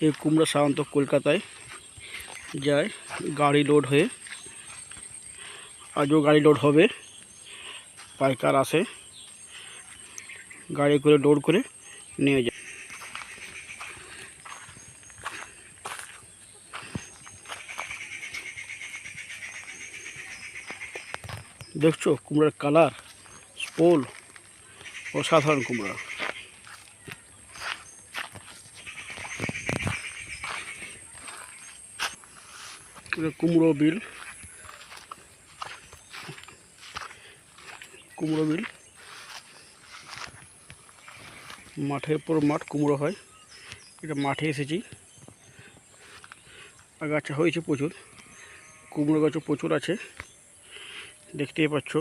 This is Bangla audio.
এই কুমড়া সাধারণত কলকাতায় যায় গাড়ি লোড হয়ে। আজও গাড়ি লোড হবে, পাইকার আসে গাড়ি করে লোড করে নিয়ে যায়। দেখছো কুমড়ার কালার, স্পোল, অসাধারণ কুমড়া। কুমড়ো বিল, কুমড়ো বিল, মাঠের পর মাঠ কুমড়ো হয়। এটা মাঠে এসেছি, আগাছা হয়েছে প্রচুর, কুমড়ো গাছও প্রচুর আছে, দেখতেই পাচ্ছ।